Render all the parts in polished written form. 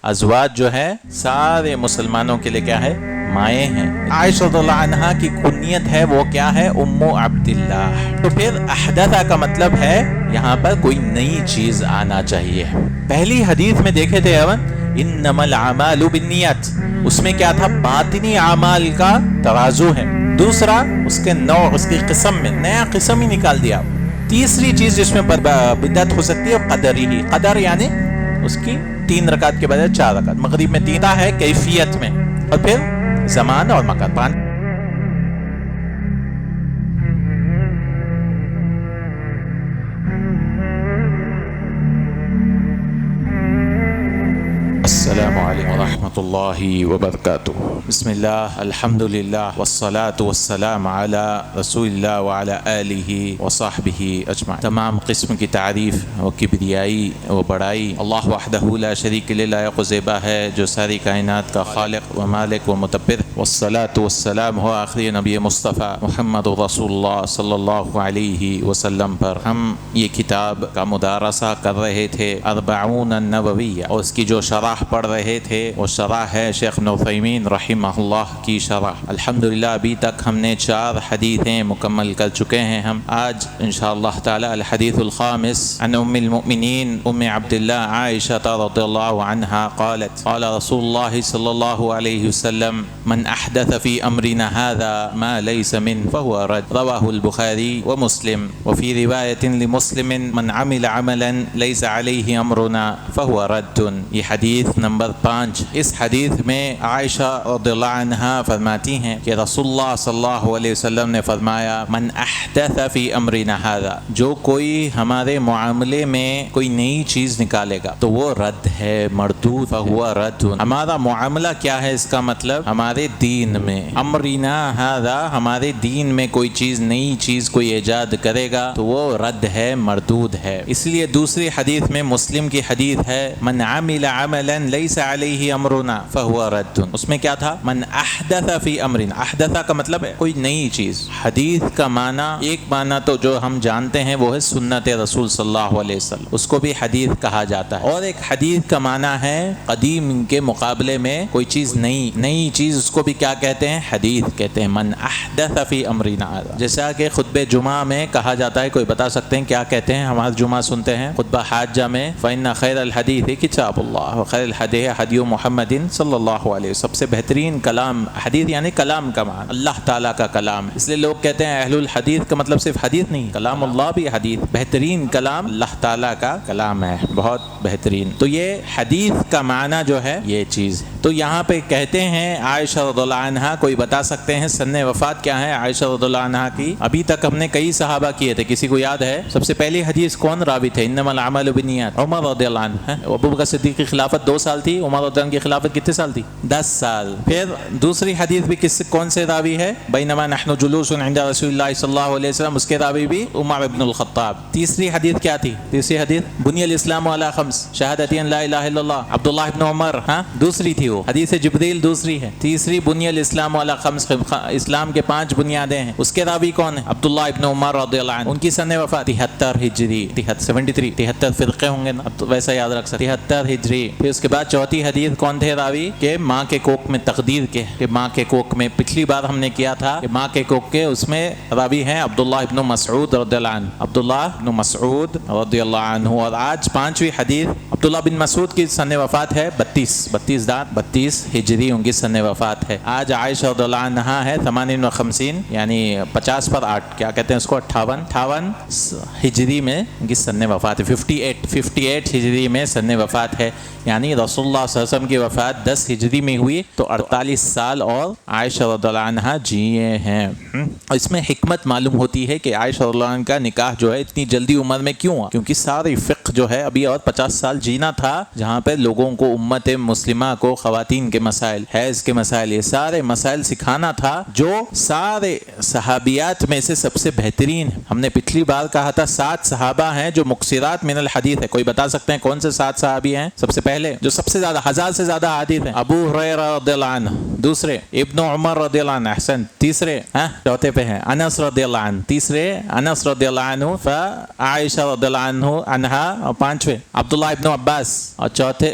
ازواج جو ہے سارے مسلمانوں کے لیے کیا ہے؟ مائیں ہیں۔ عائشہ رضی اللہ عنہا کی کنیت ہے وہ کیا ہے؟ ام عبداللہ۔ تو پھر احدثہ کا مطلب ہے یہاں پر کوئی نئی چیز آنا چاہیے۔ پہلی حدیث میں دیکھے تھے انما الاعمال بالنیات، اس میں کیا تھا؟ باطنی اعمال کا ترازو ہے۔ دوسرا اس کے نوع، اس کی قسم میں نیا قسم ہی نکال دیا۔ تیسری چیز جس میں بدعت ہو سکتی ہے قدری ہی، قدر یعنی اس کی 3 رکعت کے بجائے 4 رکعت، مغرب میں 3 ہے کیفیت میں، اور پھر زمان اور مکان۔ السلام علیکم ورحمۃ اللہ وبرکاتہ۔ بسم اللہ، الحمد للہ، والصلاة والسلام علی رسول اللہ وعلی آلہ وصحبہ اجمعین۔ تمام قسم کی تعریف و کبریائی و بڑائی اللہ وحدہ لا شریک لہ لائق و زیبا ہے، جو ساری کائنات کا خالق و مالک و مدبر۔ والصلاة والسلام ہو آخری نبی مصطفیٰ محمد رسول اللہ صلی اللہ علیہ وسلم پر۔ ہم یہ کتاب کا مدارسہ کر رہے تھے، 40 النوویہ، اور اس کی جو شرح پڑھ رہے تھے وہ شرح ہے شیخ ابن عثیمین رحمہ اللہ کی شرح۔ الحمدللہ ابھی تک ہم نے 4 حدیثیں مکمل کر چکے ہیں۔ ہم آج انشاءاللہ تعالی الحدیث الخامس عن ام المؤمنین ام عبداللہ عائشہ رضی اللہ عنہا قالت قال رسول اللہ صلی اللہ علیہ وسلم من احدث فی امرنا هذا ما ليس من فهو رد، رواہ البخاری ومسلم، وفی روایت لمسلم من عمل عملا ليس علیہ امرنا فهو رد۔ یہ حدیث نمبر 5۔ اس حدیث میں عائشہ رضی اللہ عنہا فرماتی ہیں کہ رسول اللہ صلی اللہ علیہ وسلم نے فرمایا من احدث فی امرنا ھذا، جو کوئی ہمارے معاملے میں کوئی نئی چیز نکالے گا تو وہ رد ہے، مردود، فہو رد۔ ہمارا معاملہ کیا ہے؟ اس کا مطلب ہمارے دین میں، امرنا ھذا، ہمارے دین میں کوئی چیز، نئی چیز کوئی ایجاد کرے گا تو وہ رد ہے، مردود ہے۔ اس لیے دوسری حدیث میں، مسلم کی حدیث ہے من عمل عملا لیس علیہ امرنا فہو رد، اس میں کیا تھا؟ من احدث فی امرنا، احدث کا مطلب ہے کوئی نئی چیز۔ حدیث کا معنی، ایک معنی تو جو ہم جانتے ہیں وہ ہے سنت رسول صلی اللہ علیہ وسلم، اس کو بھی حدیث کہا جاتا ہے، اور ایک حدیث کا معنی ہے قدیم کے مقابلے میں کوئی چیز نئی چیز، اس کو بھی کیا کہتے ہیں؟ حدیث کہتے ہیں۔ من احدث فی امرنا، جیسا کہ خطبہ جمعہ میں کہا جاتا ہے، کوئی بتا سکتے ہیں کیا کہتے ہیں؟ ہمارا جمعہ سنتے ہیں خطبہ حاجہ میں، فإن خیر الحدیث کتاب اللہ وخیر الحدی حدی محمد صلی اللہ علیہ وسلم، سب سے بہترین کلام، حدیث یعنی کلام کا معنی اللہ تعالیٰ کا کلام، اس لیے لوگ کہتے ہیں اہل الحدیث کا مطلب صرف حدیث نہیں، کلام اللہ بھی حدیث، بہترین کلام اللہ تعالیٰ کا کلام ہے، بہت بہترین۔ تو یہ حدیث کا معنی جو ہے یہ چیز ہے۔ تو یہاں پہ کہتے ہیں عائشہ رضی اللہ عنہا، کوئی بتا سکتے ہیں سن وفات کیا ہے عائشہ رضی اللہ عنہا کی؟ ابھی تک ہم نے کئی صحابہ کیے تھے، کسی کو یاد ہے سب سے پہلی حدیث کون راوی تھے؟ انما الاعمال بالنیات، عمر رضی اللہ عنہ۔ ابو بکر صدیق کی خلافت 2 سال تھی، عمر رضی اللہ عنہ کی خلافت کتنے سال تھی؟ 10 سال۔ پھر دوسری حدیث بھی کون سے راوی ہے؟ بینما نحن جلوس عند رسول اللہ صلی اللہ علیہ وسلم، اس کے راوی بھی عمر بن الخطاب۔ تیسری حدیث کیا تھی؟ تیسری حدیث بنی الاسلام علی 5 شہادت ان لا الہ الا اللہ، عبداللہ ابن عمر، دوسری تھی وہ حدیث جبریل، دوسری ہے۔ تیسری بنی الاسلام علی 5، اسلام کے 5 بنیادیں ہیں، اس کے راوی کون ہیں؟ عبداللہ ابن عمر رضی اللہ عنہ۔ ان کی سن وفات 73 ہجری، 73 فرقے ہوں گے نا، اب تو ویسا یاد رکھ سکتے، 73 ہجری۔ پھر اس کے بعد چوتھی حدیث کون تھے راوی؟ کہ ماں کے کوکھ میں تقدیر کے، کہ ماں کے کوکھ میں، پچھلی بار ہم نے کیا تھا کہ ماں کے کوکھ کے، اس میں راوی ہیں عبداللہ ابن مسعود رضی اللہ عنہ، عبداللہ ابن مسعود رضی اللہ عنہ۔ اور آج 5ویں حدیث عبداللہ بن مسعود کی سن وفات ہے 32 ہجری، ان کی سن وفات ہے۔ آج عائشہ رضی اللہ عنہا ہے 58 یعنی 50 پر 8، کیا کہتے ہیں اس کو؟ 58 ہجری میں ان کی سن وفات ہے، 58 ہجری میں سن وفات ہے، یعنی رسول اللہ صلی اللہ علیہ وسلم کی وفات 10 ہجری میں ہوئی تو 48 سال اور عائشہ رضی اللہ عنہا جیے ہیں۔ اس میں حکمت معلوم ہوتی ہے کہ عائشہ رضی اللہ عنہ کا نکاح جو ہے اتنی جلدی عمر میں کیوں ہوا؟ کیونکہ ساری فقہ جو ہے ابھی اور 50 سال جینا تھا، جہاں پہ لوگوں کو، امت مسلمہ کو خواتین کے مسائل، حیض کے مسائل، یہ سارے مسائل سکھانا تھا، جو سارے صحابیات میں سے سب سے بہترین۔ ہم نے پچھلی بار کہا تھا 7 صحابہ ہیں جو مکثرات من الحدیث ہے، کوئی بتا سکتے ہیں کون سے 7 صحابی ہیں؟ سب سے پہلے جو سب سے زیادہ 1000 سے زیادہ حدیث ہیں، ابو ہریرہ رضی اللہ عنہ، دوسرے ابن عمر رضی اللہ عنہ، احسن، تیسرے چوتھے پہ ہیں انس رضی اللہ عنہ، تیسرے انس رضی اللہ عنہ، عائشہ رضی اللہ عنہا، اور 5ویں عبداللہ ابن عباس، اور چوتھے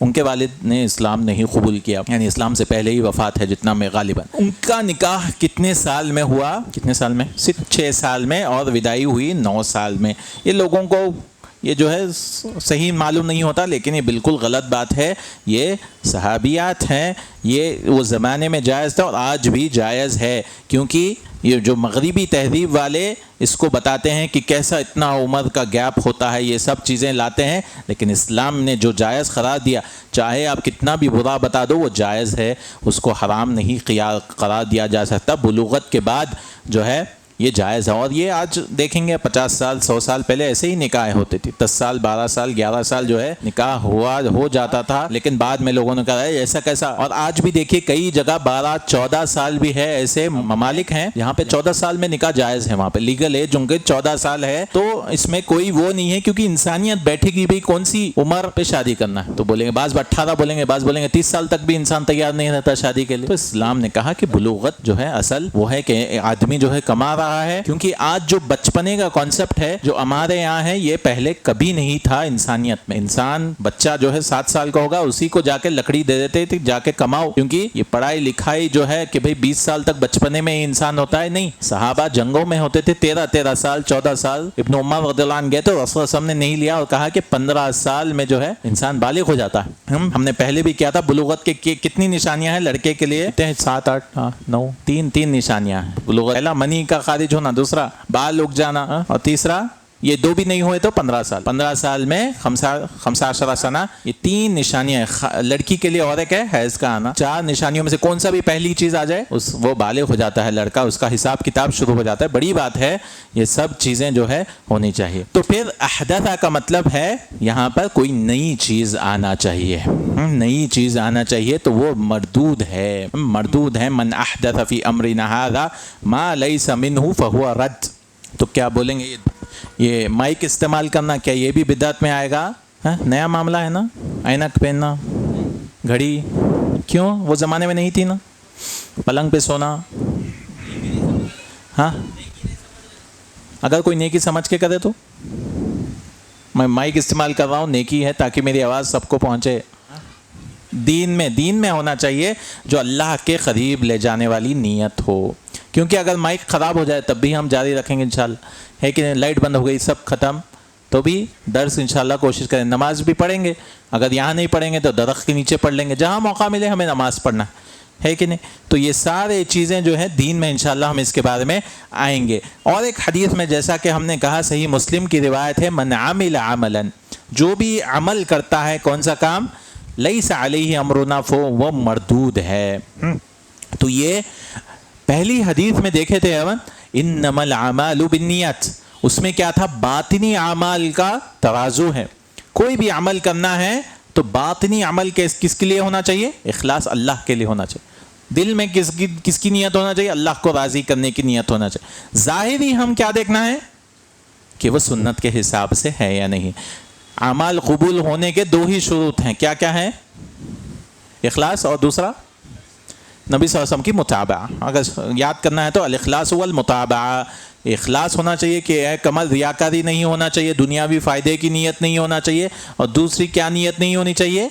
ان کے والد نے اسلام نہیں قبول کیا، یعنی اسلام سے پہلے ہی وفات ہے جتنا میں غالباً۔ ان کا نکاح کتنے سال میں ہوا؟ کتنے سال میں؟ صرف 6 سال میں، اور وداعی ہوئی 9 سال میں۔ یہ لوگوں کو یہ جو ہے صحیح معلوم نہیں ہوتا، لیکن یہ بالکل غلط بات ہے۔ یہ صحابیات ہیں، یہ وہ زمانے میں جائز تھا اور آج بھی جائز ہے، کیونکہ یہ جو مغربی تہذیب والے اس کو بتاتے ہیں کہ کیسا اتنا عمر کا گیپ ہوتا ہے، یہ سب چیزیں لاتے ہیں، لیکن اسلام نے جو جائز قرار دیا، چاہے آپ کتنا بھی برا بتا دو، وہ جائز ہے، اس کو حرام نہیں قرار دیا جا سکتا۔ بلوغت کے بعد جو ہے یہ جائز ہے، اور یہ آج دیکھیں گے 50 سال 100 سال پہلے ایسے ہی نکاح ہوتے تھے، 10 سال 12 سال 11 سال جو ہے نکاح ہو جاتا تھا، لیکن بعد میں لوگوں نے کہا ہے ایسا کیسا۔ اور آج بھی دیکھیے کئی جگہ 12 14 سال بھی ہے، ایسے ممالک ہیں جہاں پہ 14 سال میں نکاح جائز ہے، وہاں پہ لیگل ایج ان کے 14 سال ہے، تو اس میں کوئی وہ نہیں ہے، کیونکہ انسانیت بیٹھے گی بھی کون سی عمر پہ شادی کرنا ہے، تو بولیں گے بعض 18 بولیں گے، بعض بولیں گے 30 سال تک بھی انسان تیار نہیں رہتا شادی کے لیے۔ تو اسلام نے کہا کہ بلوغت جو ہے اصل وہ ہے کہ آدمی جو ہے کما رہا ہے، کیونکہ آج جو بچپنے کا کانسیپٹ ہے جو ہمارے یہاں ہے، یہ پہلے کبھی نہیں تھا انسانیت میں۔ انسان بچہ جو ہے 7 سال کا ہوگا، اسی کو جا کے لکڑی دے دیتے تھے، جا کے کماؤ، کیونکہ یہ پڑھائی لکھائی جو ہے کہ بھئی 20 سال تک بچپنے میں ہی انسان ہوتا ہے، نہیں، صحابہ جنگوں میں ہوتے تھے 13 سال 14 سال۔ ابن عمر رضی اللہ عنہ گئے تو رسول اللہ صلی اللہ علیہ وسلم نے نہیں لیا اور کہا کہ 15 سال میں جو ہے انسان بالغ ہو جاتا ہے۔ ہم نے پہلے بھی کیا تھا، بلوغت کے کتنی نشانیاں ہیں لڑکے کے لیے؟ 7 8 9 تین نشانیاں ہیں بلوغت۔ پہلا منی کا خارج ہونا، دوسرا بال اگ جانا، اور تیسرا یہ 2 بھی نہیں ہوئے تو 15 سال میں 15 سنہ، یہ 3 نشانیاں ہیں لڑکی کے لیے، اور ایک ہے حیض کا آنا۔ 4 نشانیوں میں سے کون سا بھی پہلی چیز آ جائے وہ بالغ ہو جاتا ہے لڑکا، اس کا حساب کتاب شروع ہو جاتا ہے۔ بڑی بات ہے، یہ سب چیزیں جو ہے ہونی چاہیے۔ تو پھر احدث کا مطلب ہے یہاں پر کوئی نئی چیز آنا چاہیے، نئی چیز آنا چاہیے، تو وہ مردود ہے، من احدث فی امرنا ھذا ما لیس منہ فہو رد۔ تو کیا بولیں گے یہ مائک استعمال کرنا، کیا یہ بھی بدعت میں آئے گا؟ نیا معاملہ ہے نا، اینک پہننا، گھڑی، کیوں؟ وہ زمانے میں نہیں تھی نا، پلنگ پہ سونا۔ ہاں، اگر کوئی نیکی سمجھ کے کرے تو، میں مائک استعمال کر رہا ہوں، نیکی ہے تاکہ میری آواز سب کو پہنچے۔ دین میں ہونا چاہیے جو اللہ کے قریب لے جانے والی نیت ہو، کیونکہ اگر مائک خراب ہو جائے تب بھی ہم جاری رکھیں گے انشاءاللہ، ہے کہ لائٹ بند ہو گئی سب ختم، تو بھی درس انشاءاللہ کوشش کریں، نماز بھی پڑھیں گے، اگر یہاں نہیں پڑھیں گے تو درخت کے نیچے پڑھ لیں گے، جہاں موقع ملے ہمیں نماز پڑھنا ہے کہ نہیں۔ تو یہ سارے چیزیں جو ہیں دین میں انشاءاللہ ہم اس کے بارے میں آئیں گے۔ اور ایک حدیث میں جیسا کہ ہم نے کہا، صحیح مسلم کی روایت ہے، من عمل عملا، جو بھی عمل کرتا ہے، کون سا کام؟ لیس علیہ امرنا وہ مردود ہے۔ تو یہ پہلی حدیث میں دیکھے تھے انما الاعمال بالنیات، اس میں کیا تھا؟ باطنی اعمال کا ترازو ہے، کوئی بھی عمل کرنا ہے تو باطنی عمل کس کے لیے ہونا چاہیے؟ اخلاص اللہ کے لیے ہونا چاہیے، دل میں کس کی نیت ہونا چاہیے؟ اللہ کو راضی کرنے کی نیت ہونا چاہیے۔ ظاہری ہم کیا دیکھنا ہے کہ وہ سنت کے حساب سے ہے یا نہیں۔ اعمال قبول ہونے کے 2 ہی شروط ہیں، کیا کیا ہیں؟ اخلاص، اور دوسرا نبی صلی اللہ علیہ وسلم کی متابعہ۔ اگر یاد کرنا ہے تو الاخلاص والمتابعہ، اخلاص ہونا چاہیے کہ اے کمل ریاکاری نہیں ہونا چاہیے، دنیاوی فائدے کی نیت نہیں ہونا چاہیے، اور دوسری کیا نیت نہیں ہونی چاہیے؟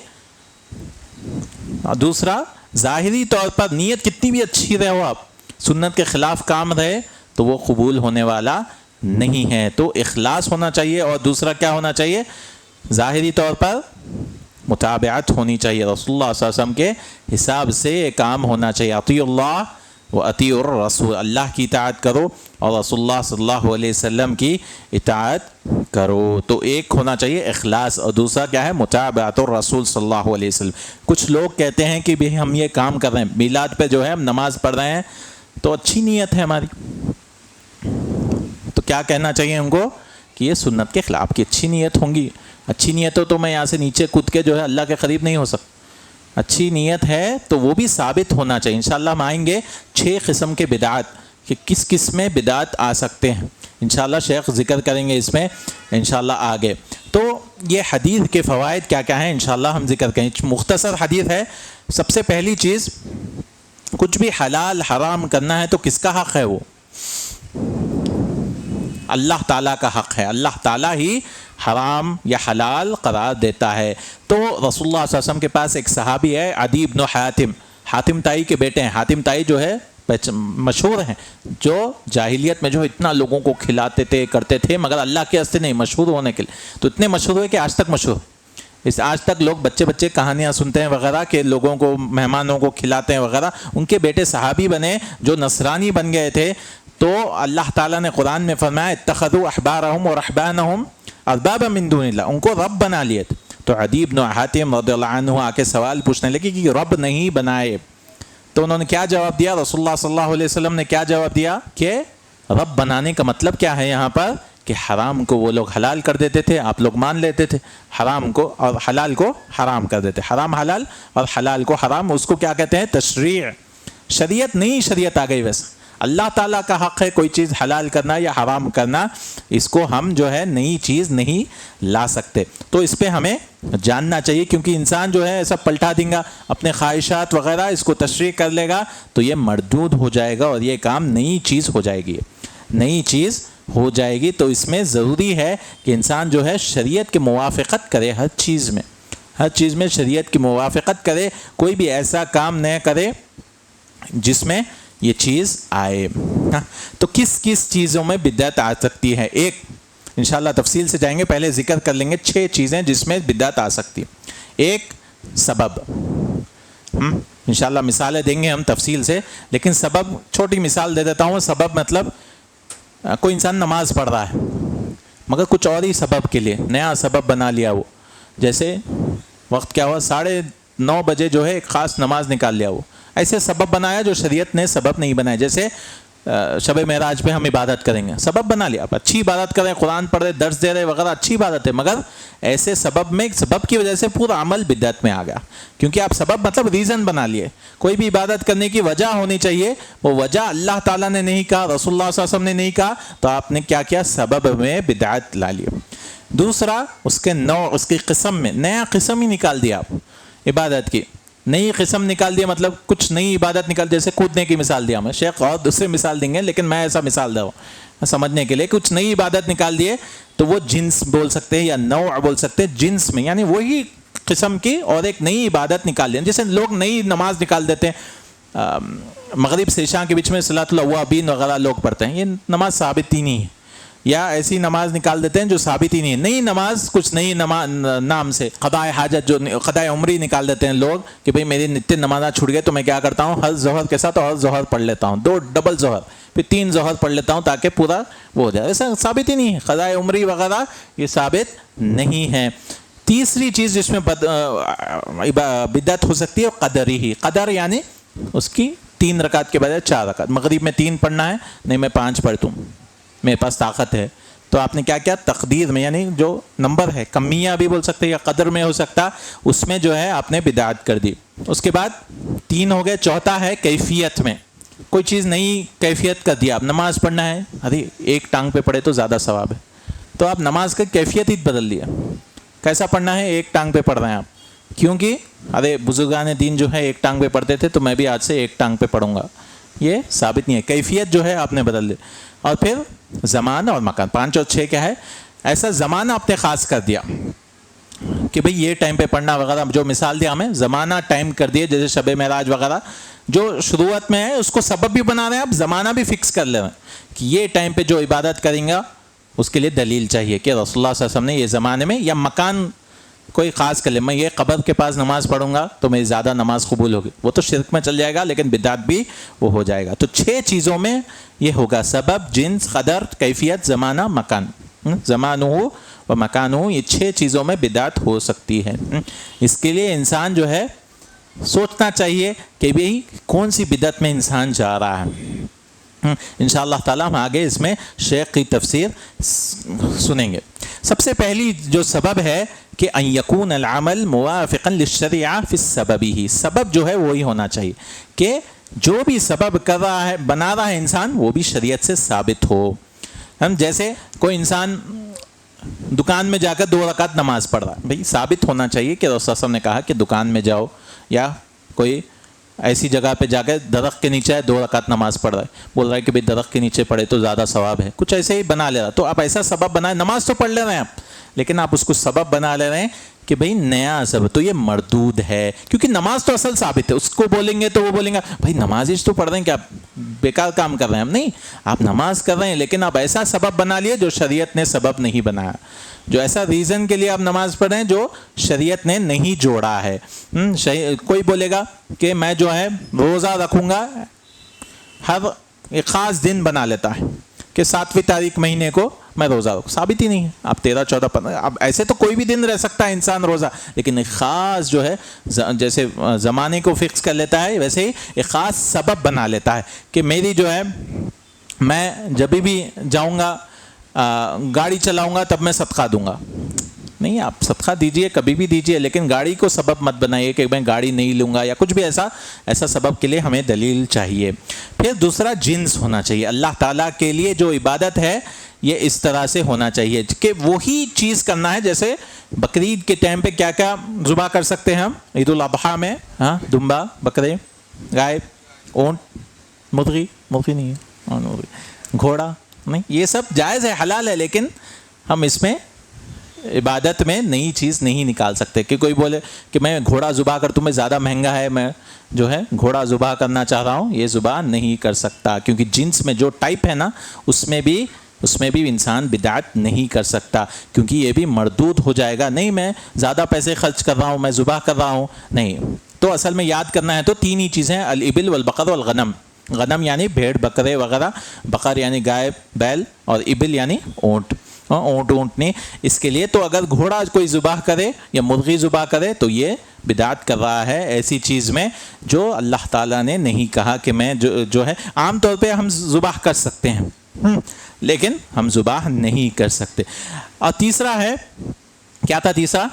اور دوسرا ظاہری طور پر نیت کتنی بھی اچھی رہے ہو، آپ سنت کے خلاف کام رہے تو وہ قبول ہونے والا نہیں ہے۔ تو اخلاص ہونا چاہیے، اور دوسرا کیا ہونا چاہیے؟ ظاہری طور پر متابعت ہونی چاہیے، رسول اللہ صلی اللہ علیہ وسلم کے حساب سے یہ کام ہونا چاہیے۔ اطیعوا اللہ و اطیعوا الرسول، اللہ کی اطاعت کرو اور رسول اللہ صلی اللہ علیہ وسلم کی اطاعت کرو۔ تو ایک ہونا چاہیے اخلاص، اور دوسرا کیا ہے؟ متابعت الرسول صلی اللہ علیہ وسلم۔ کچھ لوگ کہتے ہیں کہ بھی ہم یہ کام کر رہے ہیں، میلاد پہ جو ہے ہم نماز پڑھ رہے ہیں تو اچھی نیت ہے ہماری، تو کیا کہنا چاہیے ہم کو کہ یہ سنت کے خلاف کی اچھی نیت ہوں گی، اچھی نیت ہو تو میں یہاں سے نیچے کود کے جو ہے اللہ کے قریب نہیں ہو سکتا، اچھی نیت ہے تو وہ بھی ثابت ہونا چاہیے۔ انشاءاللہ ہم آئیں گے 6 قسم کے بدعات کہ کس کس میں بدعات آ سکتے ہیں، انشاءاللہ شیخ ذکر کریں گے اس میں انشاءاللہ آگے۔ تو یہ حدیث کے فوائد کیا کیا ہیں انشاءاللہ ہم ذکر کریں۔ مختصر حدیث ہے۔ سب سے پہلی چیز، کچھ بھی حلال حرام کرنا ہے تو کس کا حق ہے؟ وہ اللہ تعالیٰ کا حق ہے، اللہ تعالیٰ ہی حرام یا حلال قرار دیتا ہے۔ تو رسول اللہ صلی اللہ علیہ وسلم کے پاس ایک صحابی ہے عدی بن حاتم، حاتم تائی کے بیٹے ہیں۔ حاتم تائی جو ہے مشہور ہیں، جو جاہلیت میں جو اتنا لوگوں کو کھلاتے تھے کرتے تھے، مگر اللہ کے واسطے نہیں، مشہور ہونے کے لیے تو اتنے مشہور ہوئے کہ آج تک مشہور، آج تک لوگ بچے کہانیاں سنتے ہیں وغیرہ کہ لوگوں کو مہمانوں کو کھلاتے ہیں وغیرہ۔ ان کے بیٹے صحابی بنے جو نصرانی بن گئے تھے، تو اللہ تعالیٰ نے قرآن میں فرمایا اتخذوا احبارهم ورهبانهم اربابا من دون اللہ، ان کو رب بنا لیے تھے۔ تو عدی بن حاتم رضی اللہ عنہ آ کے سوال پوچھنے لگے کہ رب نہیں بنائے، تو انہوں نے کیا جواب دیا؟ رسول اللہ صلی اللہ علیہ وسلم نے کیا جواب دیا کہ رب بنانے کا مطلب کیا ہے یہاں پر، کہ حرام کو وہ لوگ حلال کر دیتے تھے، آپ لوگ مان لیتے تھے، حرام کو اور حلال کو حرام کر دیتے، حرام حلال اور حلال کو حرام، اس کو کیا کہتے ہیں؟ تشریع، شریعت، نئی شریعت آ گئی۔ ویسے اللہ تعالیٰ کا حق ہے کوئی چیز حلال کرنا یا حرام کرنا، اس کو ہم جو ہے نئی چیز نہیں لا سکتے۔ تو اس پہ ہمیں جاننا چاہیے، کیونکہ انسان جو ہے ایسا پلٹا دیں گا اپنے خواہشات وغیرہ، اس کو تشریح کر لے گا تو یہ مردود ہو جائے گا اور یہ کام نئی چیز ہو جائے گی، نئی چیز ہو جائے گی۔ تو اس میں ضروری ہے کہ انسان جو ہے شریعت کی موافقت کرے، ہر چیز میں شریعت کی موافقت کرے، کوئی بھی ایسا کام نہ کرے جس میں یہ چیز آئے۔ تو کس کس چیزوں میں بدعت آ سکتی ہے؟ ایک انشاءاللہ تفصیل سے جائیں گے، پہلے ذکر کر لیں گے 6 چیزیں جس میں بدعت آ سکتی ہے۔ ایک سبب، انشاءاللہ مثالیں دیں گے ہم تفصیل سے، لیکن سبب چھوٹی مثال دے دیتا ہوں۔ سبب مطلب کوئی انسان نماز پڑھ رہا ہے مگر کچھ اور ہی سبب کے لیے نیا سبب بنا لیا، وہ جیسے وقت کیا ہوا 9:30 بجے جو ہے ایک خاص نماز نکال لیا، وہ ایسے سبب بنایا جو شریعت نے سبب نہیں بنایا۔ جیسے شب معراج پہ ہم عبادت کریں گے، سبب بنا لیا، آپ اچھی عبادت کریں، قرآن پڑھ رہے، درس دے رہے وغیرہ، اچھی عبادت ہے، مگر ایسے سبب کی وجہ سے پورا عمل بدعت میں آ گیا، کیونکہ آپ سبب مطلب ریزن بنا لیے۔ کوئی بھی عبادت کرنے کی وجہ ہونی چاہیے، وہ وجہ اللہ تعالیٰ نے نہیں کہا، رسول اللہ صلی اللہ علیہ وسلم نے نہیں کہا، تو آپ نے کیا کیا؟ سبب میں بدعت لا لی۔ دوسرا، اس کے نوع، اس کی قسم میں نیا قسم ہی نکال دیا، آپ عبادت کی نئی قسم نکال دیا، مطلب کچھ نئی عبادت نکال، جیسے کودنے کی مثال دیا، میں شیخ اور دوسرے مثال دیں گے لیکن میں ایسا مثال دے رہا ہوں سمجھنے کے لیے، کچھ نئی عبادت نکال دیے تو وہ جنس بول سکتے ہیں یا نوع بول سکتے ہیں، جنس میں یعنی وہی قسم کی اور ایک نئی عبادت نکال دیا۔ جیسے لوگ نئی نماز نکال دیتے ہیں، مغرب سے عشاء کے بیچ میں صلاۃ الاوابین وغیرہ لوگ پڑھتے ہیں، یہ نماز ثابت ہی نہیں ہے، یا ایسی نماز نکال دیتے ہیں جو ثابت ہی نہیں ہے، نئی نماز، کچھ نئی نام سے قضاء حاجت، جو قضاء عمری نکال دیتے ہیں لوگ کہ بھئی میری اتنی نمازیں چھوٹ گئے تو میں کیا کرتا ہوں، ہر ظہر کے ساتھ اور ظہر پڑھ لیتا ہوں، 2 ڈبل ظہر، پھر 3 ظہر پڑھ لیتا ہوں تاکہ پورا وہ ہو جائے، ایسا ثابت ہی نہیں ہے، قضاء عمری وغیرہ یہ ثابت نہیں ہے۔ تیسری چیز جس میں بدعت ہو سکتی ہے قدری ہی، قدر یعنی اس کی 3 رکعت کے بجائے 4 رکعت، مغرب میں 3 پڑھنا ہے، نہیں میں 5 پڑھتا ہوں، میرے پاس طاقت ہے، تو آپ نے کیا کیا؟ تقدیر میں، یعنی جو نمبر ہے، کمیہ بھی بول سکتے یا قدر میں ہو سکتا، اس میں جو ہے آپ نے بدعت کر دی۔ اس کے بعد 3 ہو گئے، چوتھا ہے کیفیت میں، کوئی چیز نئی کیفیت کر دیا، آپ نماز پڑھنا ہے، ارے ایک ٹانگ پہ پڑھے تو زیادہ ثواب ہے، تو آپ نماز کا کیفیت ہی بدل دیا، کیسا پڑھنا ہے؟ ایک ٹانگ پہ پڑھ رہے ہیں آپ، کیونکہ ارے بزرگان دین جو ہے ایک ٹانگ پہ پڑھتے تھے تو میں بھی آج سے ایک ٹانگ پہ پڑھوں گا، یہ ثابت نہیں ہے، کیفیت جو ہے آپ نے بدل دی۔ اور پھر زمانہ اور مکان، 5 اور 6 کیا ہے؟ ایسا زمانہ آپ نے خاص کر دیا کہ بھئی یہ ٹائم پہ پڑھنا وغیرہ، جو مثال دیا ہمیں، زمانہ ٹائم کر دیے، جیسے شب معراج وغیرہ جو شروعات میں ہے اس کو سبب بھی بنا رہے ہیں، آپ زمانہ بھی فکس کر لے رہے ہیں کہ یہ ٹائم پہ جو عبادت کریں گا اس کے لیے دلیل چاہیے کہ رسول اللہ صلی اللہ علیہ وسلم نے یہ زمانے میں، یا مکان کوئی خاص کر لے، میں یہ قبر کے پاس نماز پڑھوں گا تو میری زیادہ نماز قبول ہوگی، وہ تو شرک میں چل جائے گا، لیکن بدعت بھی وہ ہو جائے گا۔ تو 6 چیزوں میں یہ ہوگا، سبب، جنس، قدر، کیفیت، زمانہ، مکان، زمانہ ہو و مکان ہو، یہ 6 چیزوں میں بدعت ہو سکتی ہے۔ اس کے لیے انسان جو ہے سوچنا چاہیے کہ بھئی کون سی بدعت میں انسان جا رہا ہے۔ انشاءاللہ تعالیٰ ہم آگے اس میں شیخ کی تفسیر سنیں گے۔ سب سے پہلی جو سبب ہے کہ ان یکون العمل موافقا للشریعہ فی السبب ہی، سبب جو ہے وہی ہونا چاہیے کہ جو بھی سبب کر رہا ہے، بنا رہا ہے انسان، وہ بھی شریعت سے ثابت ہو۔ ہم جیسے کوئی انسان دکان میں جا کر 2 رکعت نماز پڑھ رہا ہے، بھئی ثابت ہونا چاہیے کہ رسول صلی اللہ علیہ وسلم نے کہا کہ دکان میں جاؤ، یا کوئی ایسی جگہ پہ جا کے درخت کے نیچے ہے 2 رکعت نماز پڑھ رہا ہے, بول رہا ہے کہ بھائی درخت کے نیچے پڑھے تو زیادہ ثواب ہے, کچھ ایسے ہی بنا لے رہا. تو آپ ایسا سبب بنائیں, نماز تو پڑھ لے رہے ہیں آپ, لیکن آپ اس کو سبب بنا لے رہے ہیں کہ بھئی نیا سبب, تو یہ مردود ہے, کیونکہ نماز تو اصل ثابت ہے. اس کو بولیں گے تو وہ بولیں گے بھائی نماز ہی تو پڑھ رہے ہیں, کیا بیکار کام کر رہے ہیں ہم؟ نہیں, آپ نماز کر رہے ہیں لیکن آپ ایسا سبب بنا لیے جو شریعت نے سبب نہیں بنایا, جو ایسا ریزن کے لیے آپ نماز پڑھ رہے ہیں جو شریعت نے نہیں جوڑا ہے. کوئی بولے گا کہ میں جو ہے روزہ رکھوں گا, ہر ایک خاص دن بنا لیتا ہے کہ 7ویں تاریخ مہینے کو میں روزہ رکھوں, ثابت ہی نہیں ہے. آپ 13, 14, 15, اب ایسے تو کوئی بھی دن رہ سکتا ہے انسان روزہ, لیکن ایک خاص جو ہے جیسے زمانے کو فکس کر لیتا ہے, ویسے ہی ایک خاص سبب بنا لیتا ہے کہ میری جو ہے میں جب بھی جاؤں گا گاڑی چلاؤں گا تب میں صدقہ دوں گا. نہیں, آپ صدقہ دیجئے کبھی بھی دیجئے, لیکن گاڑی کو سبب مت بنائیے کہ میں گاڑی نہیں لوں گا یا کچھ بھی ایسا سبب کے لیے ہمیں دلیل چاہیے. پھر دوسرا جنس ہونا چاہیے. اللہ تعالیٰ کے لیے جو عبادت ہے یہ اس طرح سے ہونا چاہیے کہ وہی چیز کرنا ہے. جیسے بقرعید کے ٹائم پہ کیا کیا ذبح کر سکتے ہیں ہم, عید الاضحیٰ میں دمبا, بکرے, گائے, اونٹ, مرغی نہیں ہے, گھوڑا نہیں, یہ سب جائز ہے, حلال ہے, لیکن ہم اس میں عبادت میں نئی چیز نہیں نکال سکتے. کہ کوئی بولے کہ میں گھوڑا ذبح کر تمہیں زیادہ مہنگا ہے, میں جو ہے گھوڑا ذبح کرنا چاہ رہا ہوں, یہ ذبح نہیں کر سکتا, کیونکہ جنس میں جو ٹائپ ہے نا اس میں بھی انسان بدعت نہیں کر سکتا, کیونکہ یہ بھی مردود ہو جائے گا. نہیں میں زیادہ پیسے خرچ کر رہا ہوں, میں ذبح کر رہا ہوں, نہیں. تو اصل میں یاد کرنا ہے تو 3 ہی چیزیں, الابل والبقر والغنم. غنم یعنی بھیڑ بکرے وغیرہ, بقر یعنی گائے بیل, اور ابل یعنی اونٹ, اونٹنی. اس کے لیے تو اگر گھوڑا کوئی ذبح کرے یا مرغی ذبح کرے تو یہ بدعت کر رہا ہے ایسی چیز میں جو اللہ تعالیٰ نے نہیں کہا کہ میں جو ہے. عام طور پہ ہم ذبح کر سکتے ہیں لیکن ہم ذبح نہیں کر سکتے. اور تیسرا ہے, کیا تھا تیسرا؟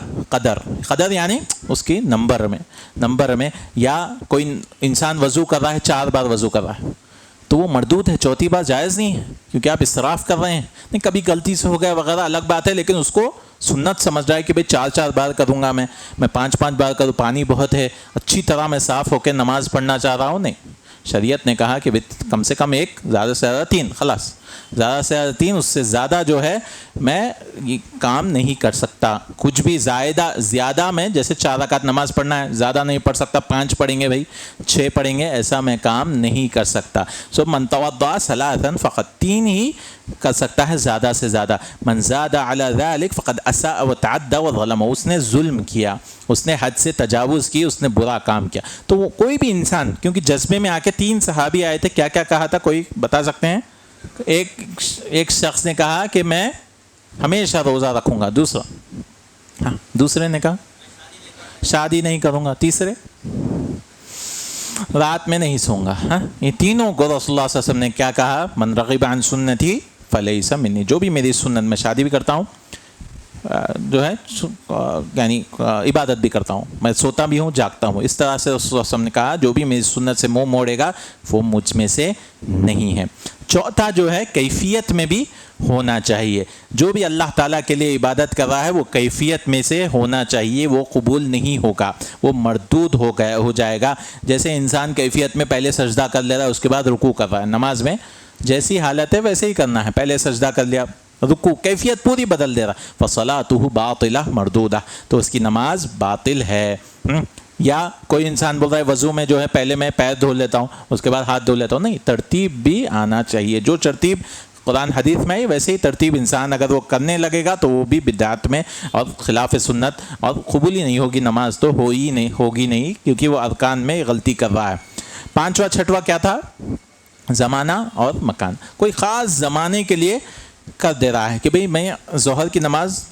قدر یعنی اس کی نمبر میں یا کوئی انسان وضو کر رہا ہے 4 بار وضو کر رہا ہے تو وہ مردود ہے, 4تھی بار جائز نہیں ہے, کیونکہ آپ اسراف کر رہے ہیں. نہیں, کبھی غلطی سے ہو گیا وغیرہ الگ بات ہے, لیکن اس کو سنت سمجھ رہا ہے کہ بھئی 4 بار کروں گا, میں 5 بار کروں, پانی بہت ہے, اچھی طرح میں صاف ہو کے نماز پڑھنا چاہ رہا ہوں. نہیں, شریعت نے کہا کہ کم سے کم 1, زیادہ سے زیادہ 3, خلاص, زیادہ سے زیادہ 3, اس سے زیادہ جو ہے میں یہ کام نہیں کر سکتا. کچھ بھی زیادہ میں, جیسے 4 رکعت نماز پڑھنا ہے, زیادہ نہیں پڑھ سکتا, 5 پڑھیں گے بھائی, 6 پڑھیں گے, ایسا میں کام نہیں کر سکتا. من توضأ ثلاثا فقط, 3 ہی کر سکتا ہے زیادہ سے زیادہ. من زاد علی ذلک فقد اساء وتعدى وظلم, اس نے ظلم کیا, اس نے حد سے تجاوز کی, اس نے برا کام کیا. تو وہ کوئی بھی انسان, کیونکہ جذبے میں آ کے 3 صحابی آئے تھے, کیا کیا کہا تھا, کوئی بتا سکتے ہیں؟ ایک شخص نے کہا کہ میں ہمیشہ روزہ رکھوں گا, دوسرے نے کہا شادی نہیں کروں گا, تیسرے رات میں نہیں سوں گا. یہ تینوں کو رسول اللہ صلی اللہ علیہ وسلم نے کیا کہا؟ من رغب عن سنتی فلیس منی, جو بھی میری سنت, میں شادی بھی کرتا ہوں, جو ہے یعنی عبادت بھی کرتا ہوں, میں سوتا بھی ہوں, جاگتا ہوں, اس طرح سے رسول اللہ صلی اللہ علیہ وسلم نے کہا جو بھی میری سنت سے منہ موڑے گا وہ مجھ میں سے نہیں ہے. چوتھا جو ہے کیفیت میں بھی ہونا چاہیے. جو بھی اللہ تعالیٰ کے لیے عبادت کر رہا ہے وہ کیفیت میں سے ہونا چاہیے, وہ قبول نہیں ہوگا, وہ مردود ہو جائے گا. جیسے انسان کیفیت میں پہلے سجدہ کر لے رہا ہے اس کے بعد رکوع کر رہا ہے, نماز میں جیسی حالت ہے ویسے ہی کرنا ہے, پہلے سجدہ کر لیا, رکوع, کیفیت پوری بدل دے رہا, فصلاۃہ باطلہ مردودہ, تو اس کی نماز باطل ہے. یا کوئی انسان بول رہا ہے وضو میں جو ہے پہلے میں پیر دھو لیتا ہوں اس کے بعد ہاتھ دھو لیتا ہوں, نہیں, ترتیب بھی آنا چاہیے. جو ترتیب قرآن حدیث میں ہے ویسے ہی ترتیب انسان اگر وہ کرنے لگے گا تو وہ بھی بدعت میں اور خلاف سنت, اور قبول ہی نہیں ہوگی نماز, تو ہوگی نہیں, کیونکہ وہ ارکان میں غلطی کر رہا ہے. 5واں 6واں کیا تھا؟ زمانہ اور مکان. کوئی خاص زمانے کے لیے کر دے رہا ہے کہ بھئی میں ظہر کی نماز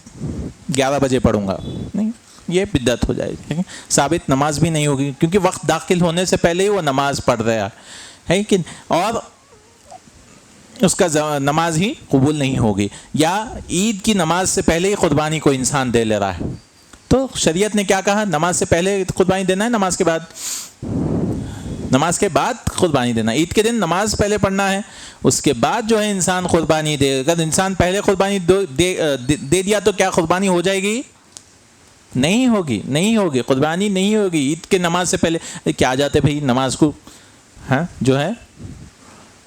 11 بجے پڑھوں گا, نہیں, یہ بدعت ہو جائے گی, ثابت نماز بھی نہیں ہوگی, کیونکہ وقت داخل ہونے سے پہلے ہی وہ نماز پڑھ رہا ہے کہ, اور اس کا نماز ہی قبول نہیں ہوگی. یا عید کی نماز سے پہلے ہی قربانی کو انسان دے لے رہا ہے, تو شریعت نے کیا کہا؟ نماز سے پہلے قربانی دینا ہے, نماز کے بعد قربانی دینا. عید کے دن نماز پہلے پڑھنا ہے, اس کے بعد جو ہے انسان قربانی دے. اگر انسان پہلے قربانی دے دیا تو کیا قربانی ہو جائے گی؟ نہیں ہوگی قربانی نہیں ہوگی. عید کے نماز سے پہلے کیا جاتے بھائی نماز کو ہاں جو ہے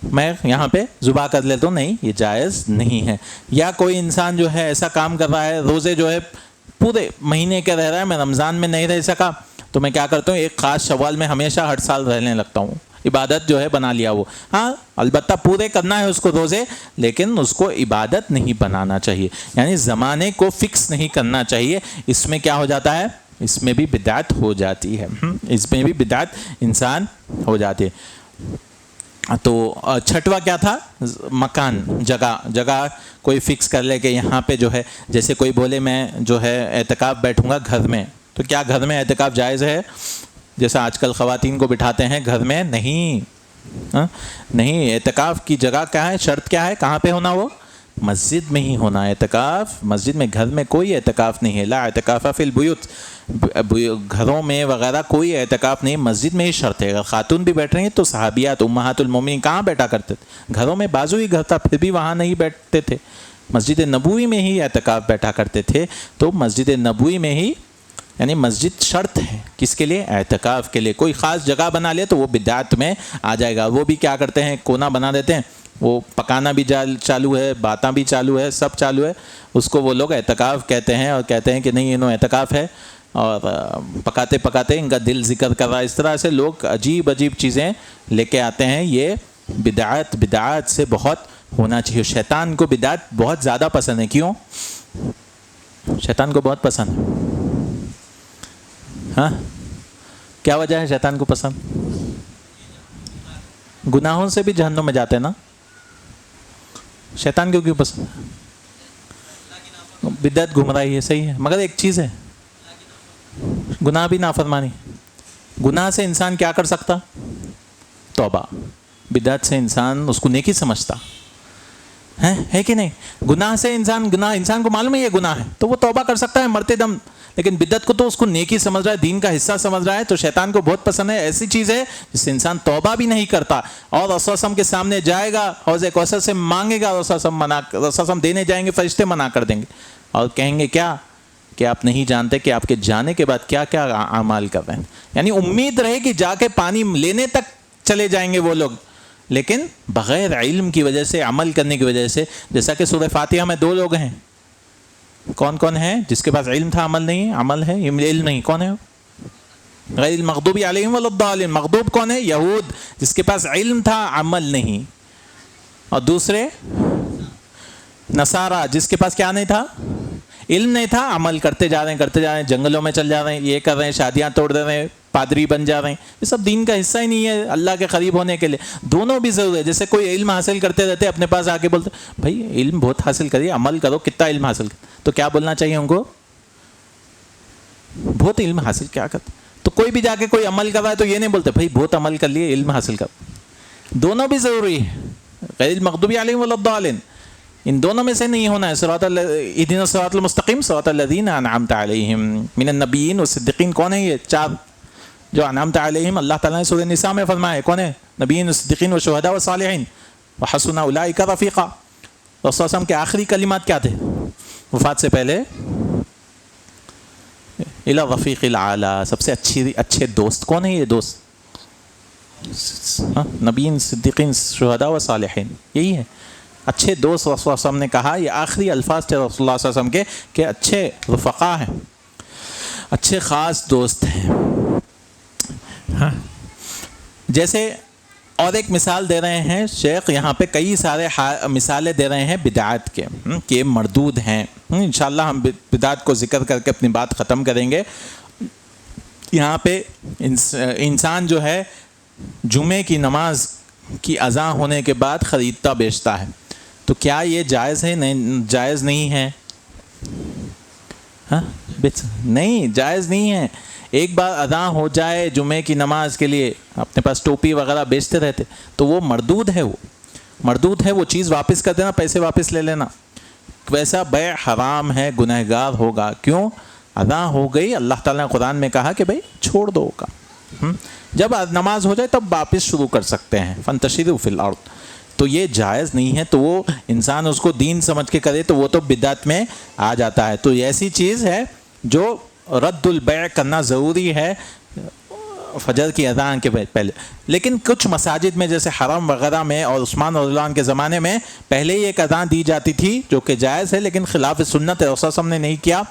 میں یہاں پہ ذبح کر لیتا ہوں, نہیں, یہ جائز نہیں ہے. یا کوئی انسان جو ہے ایسا کام کر رہا ہے, روزے جو ہے پورے مہینے کے رہ رہا ہے, میں رمضان میں نہیں رہ سکا تو میں کیا کرتا ہوں, ایک خاص شوال میں ہمیشہ ہر سال رہنے لگتا ہوں, عبادت جو ہے بنا لیا وہ. ہاں البتہ پورے کرنا ہے اس کو روزے, لیکن اس کو عبادت نہیں بنانا چاہیے, یعنی زمانے کو فکس نہیں کرنا چاہیے. اس میں کیا ہو جاتا ہے, اس میں بھی بدعت ہو جاتی ہے, اس میں بھی بدعت انسان ہو جاتی ہے. تو چھٹوا کیا تھا, مکان, جگہ کوئی فکس کر لے کہ یہاں پہ جو ہے, جیسے کوئی بولے میں جو ہے اعتکاف بیٹھوں گا گھر میں, تو کیا گھر میں اعتکاف جائز ہے؟ جیسا آج کل خواتین کو بٹھاتے ہیں گھر میں, نہیں, اعتکاف کی جگہ کیا ہے, شرط کیا ہے, کہاں پہ ہونا, وہ مسجد میں ہی ہونا. اعتکاف مسجد میں, گھر میں کوئی اعتکاف نہیں ہے. لا اعتکاف فی البیوت, گھروں میں وغیرہ کوئی اعتکاف نہیں, مسجد میں ہی شرط ہے. اگر خاتون بھی بیٹھ رہی ہیں تو صحابیات امہات المومنین کہاں بیٹھا کرتے تھے, گھروں میں, بازو ہی گھر تھا پھر بھی وہاں نہیں بیٹھتے تھے, مسجد نبوی میں ہی اعتکاف بیٹھا کرتے تھے. تو مسجد نبوی میں ہی, یعنی مسجد شرط ہے کس کے لیے, اعتکاف کے لیے. کوئی خاص جگہ بنا لے تو وہ بدعت میں آ جائے گا. وہ بھی کیا کرتے ہیں, کونا بنا دیتے ہیں, وہ پکانا بھی چالو ہے, باتاں بھی چالو ہے, سب چالو ہے, اس کو وہ لوگ اعتکاف کہتے ہیں, اور کہتے ہیں کہ نہیں انہوں اعتکاف ہے, اور پکاتے پکاتے ان کا دل ذکر کر رہا ہے. اس طرح سے لوگ عجیب چیزیں لے کے آتے ہیں. یہ بدعات سے بہت ہونا چاہیے. شیطان کو بدعت بہت زیادہ پسند ہے. کیوں شیطان کو بہت پسند ہے؟ ہاں کیا وجہ ہے شیطان کو پسند؟ گناہوں سے بھی جہنم میں جاتے ہیں نا. شیطان کو کیوں پسند؟ بدعت گمراہی ہے, صحیح ہے, مگر ایک چیز ہے, گناہ بھی نافرمانی. گناہ سے انسان کیا کر سکتا؟ توبہ. بدعت سے انسان اس کو نیکی سمجھتا ہے کہ نہیں. گناہ سے انسان کو معلوم ہے یہ گناہ ہے تو وہ توبہ کر سکتا ہے مرتے دم, لیکن بدعت کو تو اس کو نیکی سمجھ رہا ہے, دین کا حصہ سمجھ رہا ہے. تو شیطان کو بہت پسند ہے. ایسی چیز ہے جس سے انسان توبہ بھی نہیں کرتا, اور رسول اللہ وسلم کے سامنے جائے گا, حوض کوثر سے مانگے گا, رسول اللہ وسلم دینے جائیں گے, فرشتے منع کر دیں گے اور کہیں گے کیا کہ آپ نہیں جانتے کہ آپ کے جانے کے بعد کیا کیا اعمال کر رہے ہیں. یعنی امید رہے کہ جا کے پانی لینے تک چلے جائیں گے وہ لوگ, لیکن بغیر علم کی وجہ سے, عمل کرنے کی وجہ سے. جیسا کہ سورہ فاتحہ میں 2 لوگ ہیں, کون ہیں؟ جس کے پاس علم تھا عمل نہیں, عمل ہے علم نہیں. کون ہے؟ غیر المغضوب علیہم ولا الضالین. مغضوب کون ہے؟ یہود, جس کے پاس علم تھا عمل نہیں. اور دوسرے نصارہ, جس کے پاس کیا نہیں تھا, علم نہیں تھا, عمل کرتے جا رہے ہیں, جنگلوں میں چل جا رہے ہیں, یہ کر رہے ہیں, شادیاں توڑ دے رہے ہیں, پادری بن جا رہے ہیں. یہ سب دین کا حصہ ہی نہیں ہے اللہ کے قریب ہونے کے لیے. دونوں بھی ضرور ہے. جیسے کوئی علم حاصل کرتے رہتے اپنے پاس آ کے بولتے بھائی علم بہت حاصل کریے, عمل کرو, کتنا علم حاصل کر, تو کیا بولنا چاہیے ان کو؟ بہت علم حاصل کیا کرتے. تو کوئی بھی جا کے کوئی عمل کر رہا ہے تو یہ نہیں بولتے بھائی بہت عمل کر لیے, علم حاصل کر. دونوں بھی ضروری ہے. غیر المغضوب علیہم ولا الضالین, ان دونوں میں سے نہیں ہونا ہے. اہدنا الصراط المستقیم صراط الذین انعمت علیہم من النبیین والصدیقین. کون ہے یہ 4 جو انعمت علیہم؟ اللہ تعالیٰ نے سورہ نساء میں فرمایا کون ہے؟ نبیین والصدیقین والشہداء والصالحین وحسن اولئک رفیقا. رسول اللہ صلی اللہ علیہ وسلم کے آخری کلمات کیا تھے وفات سے پہلے؟ الی الرفیق الاعلی. سب سے اچھے دوست کون ہے؟ یہ دوست نبیین صدیقین شہداء و صالحین, یہی ہے اچھے دوست. رسول اللہ صلی اللہ علیہ وسلم نے کہا, یہ آخری الفاظ تھے رسول اللہ صلی اللہ علیہ وسلم کے, کہ اچھے رفقا ہیں, اچھے خاص دوست ہیں. جیسے اور ایک مثال دے رہے ہیں شیخ یہاں پہ, کئی سارے مثالیں دے رہے ہیں بدعات کے کہ مردود ہیں. انشاءاللہ ہم بدعات کو ذکر کر کے اپنی بات ختم کریں گے. یہاں پہ انسان جو ہے جمعے کی نماز کی اذان ہونے کے بعد خریدتا بیچتا ہے, تو کیا یہ جائز ہے؟ نہیں, جائز نہیں ہے. نہیں جائز نہیں ہے. ایک بار اذان ہو جائے جمعے کی نماز کے لیے, اپنے پاس ٹوپی وغیرہ بیچتے رہتے, تو وہ مردود ہے. وہ مردود ہے, وہ چیز واپس کر دینا, پیسے واپس لے لینا. ویسا بیع حرام ہے, گنہگار ہوگا. کیوں؟ اذان ہو گئی, اللہ تعالیٰ نے قرآن میں کہا کہ بھائی چھوڑ دو کا, جب نماز ہو جائے تب واپس شروع کر سکتے ہیں. فانتشروا فی الارض. تو یہ جائز نہیں ہے. تو وہ انسان اس کو دین سمجھ کے کرے تو وہ تو بدعت میں آ جاتا ہے. تو ایسی چیز ہے جو رد البیع کرنا ضروری ہے فجر کی اذان کے پہلے. لیکن کچھ مساجد میں جیسے حرم وغیرہ میں اور عثمان رضی اللہ عنہ کے زمانے میں پہلے ہی ایک اذان دی جاتی تھی جو کہ جائز ہے لیکن خلاف سنت ہے. رسول صلی اللہ علیہ وسلم نے نہیں کیا